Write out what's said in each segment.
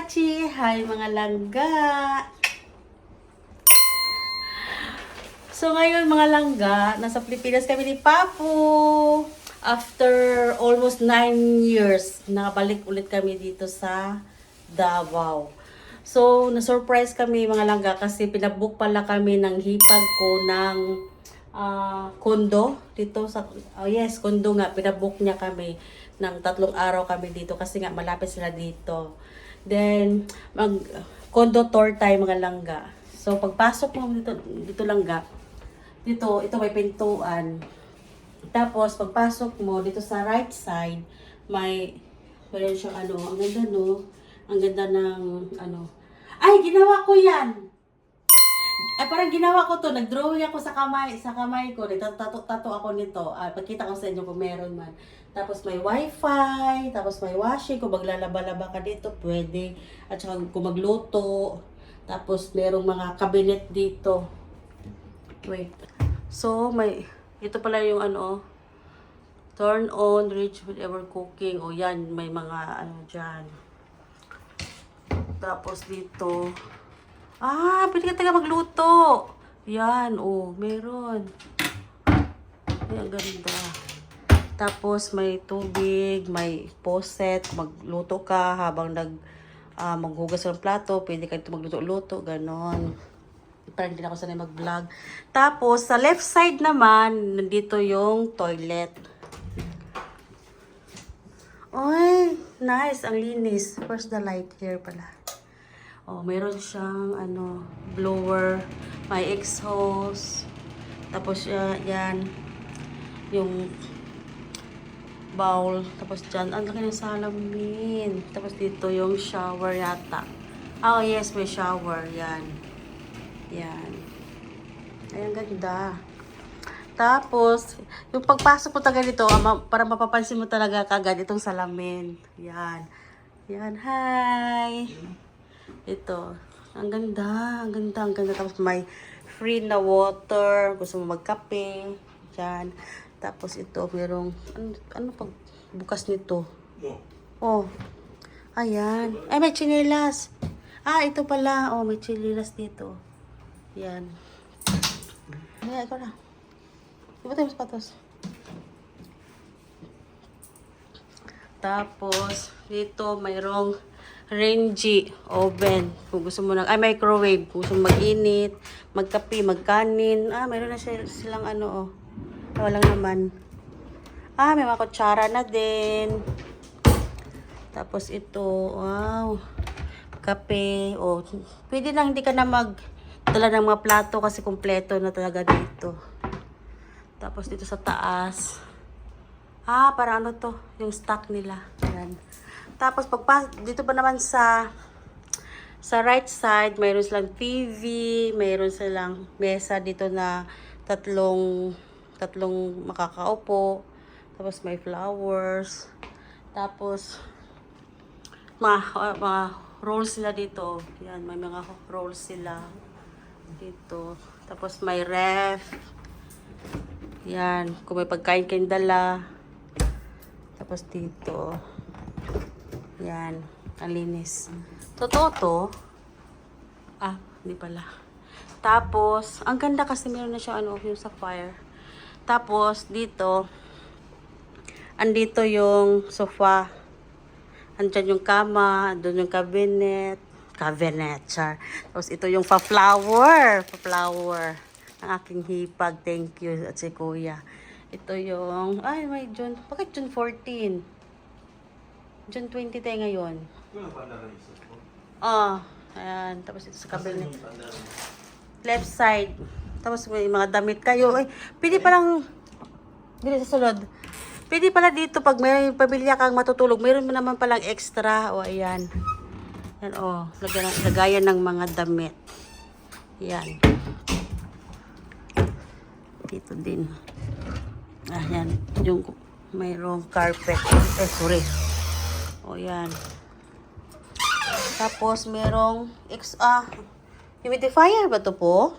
Kachi! Hi mga langga! So ngayon mga langga, nasa Pilipinas kami ni Papu. After almost 9 years, nakabalik ulit kami dito sa Davao. So, na-surprise kami mga langga kasi pinabook pala kami ng hipag ko ng kondo dito sa kondo nga, pinabook niya kami ng 3 araw kami dito kasi nga malapit sila dito. Then mag kondo tour tayo mga langga. So pagpasok mo dito langga, dito ito may pintuan. Tapos pagpasok mo dito sa right side, meron siyang ang ganda no. Ang ganda ng Ay, ginawa ko 'yan. Ay, parang ginawa ko to, nag-drawing ako sa kamay ko, nagtato ako nito. Pagkita ko sa inyo kung meron man. Tapos may wifi, tapos may washing, kung maglalaba-laba ka dito, pwede. At saka kung magluto. Tapos merong mga cabinet dito. Wait. So, ito pala yung turn on, reach whatever cooking. O yan, may mga dyan. Tapos dito, pwede ka taga magluto. Yan, meron. Ay, ang ganda. Tapos may tubig, may faucet. Magluto ka habang maghugas ng plato. Pwede ka dito magluto-luto, ganon. Parang hindi na ako sanay mag-vlog. Tapos, sa left side naman, nandito yung toilet. Oy, nice. Ang linis. Where's the light? Here pala. Meron siyang blower, may exhaust. Tapos yan yung bowl. Tapos dyan, ang laki ng salamin. Tapos dito yung shower yata. Oh yes, may shower. Yan. Yan. Ay, ang ganda. Tapos, yung pagpasok mo talaga dito, para mapapansin mo talaga kagad itong salamin. Yan. Yan, hi! Ito. Ang ganda. Ang ganda. Ang ganda. Tapos may free na water. Gusto mo magkape. Yan. Tapos ito, merong, pag bukas nito? Ayan. Ay, may chinelas. Ito pala. May chinelas dito. Yan. Ayan, ikaw na. Iba tayo sapatos. Tapos, dito, mayroong Renji oven. Kung gusto mo microwave. Kung gusto mo mag-init, magkape, magkanin. Mayroon na silang walang naman. May mga kutsara na din. Tapos ito, wow. Kape. Pwede lang hindi ka na magdala ng mga plato kasi kumpleto na talaga dito. Tapos dito sa taas. Parang yung stock nila. Ayan. Tapos dito pa naman sa right side, mayroon silang TV, mayroon silang mesa dito na tatlong makakaupo. Tapos may flowers. Tapos mga rolls sila dito. Yan, may mga rolls sila dito. Tapos may ref. Yan, kung may pagkain kayong dala. Tapos dito. Yan, ang linis. Totoo to. Hindi pala. Tapos, ang ganda kasi meron na siya yung sapphire. Tapos, dito, andito yung sofa. Andyan yung kama, andun yung cabinet, char. Tapos, ito yung pa-flower ang aking hipag. Thank you, at si kuya. Ito yung, may June, bakit June 14? June 20 tayo ngayon. Ayan. Tapos ito sa cabinet. Left side. Tapos may mga damit kayo. Pwede palang, dito sa sulod. Pwede pala dito, pag may pamilya kang matutulog, mayroon mo naman palang extra. Ayan. Yan, lagayan ng mga damit. Yan. Dito din. Ayan. Yung mayroong carpet. Sorry. Yan. Tapos, merong humidifier ba to po?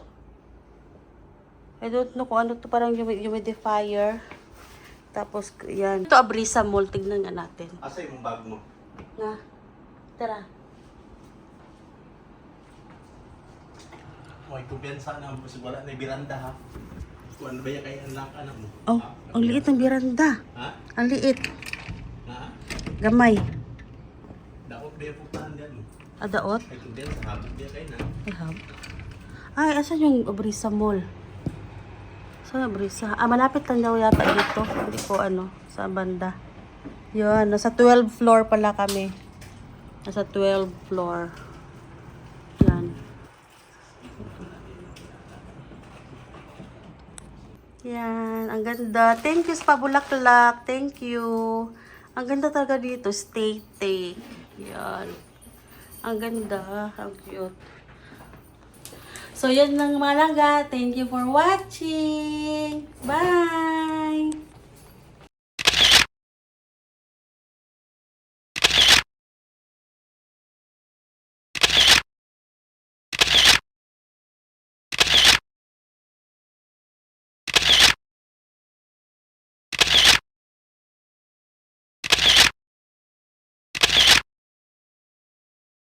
I don't know kung ano to, parang humidifier. Tapos, yan. Ito, Abrisa Mall. Tignan nga natin. Asa yung bag mo? Tara. kumpiyansa na mo. Wala na biranda ha. Kung ano ba yung kaya anak mo? Oh, ang liit ng biranda. Ha? Ang liit. Ha? Gamay. Daot ba yung puntahan dyan mo? Adaot? Ay kumpiyansa, habot ba kayo na? I have. Ay, asan yung Brisa Mall? Saan yung Brisa? Ah, malapit lang daw yata dito. Hindi ko sa banda. Yun, nasa 12th floor pala kami. Nasa 12th floor. Yan. Yan, ang ganda. Thank you sa Pabulaklak. Thank you. Ang ganda talaga dito. Stay. Yan. Ang ganda. Ang cute. So, yan lang mga langga. Thank you for watching. Bye!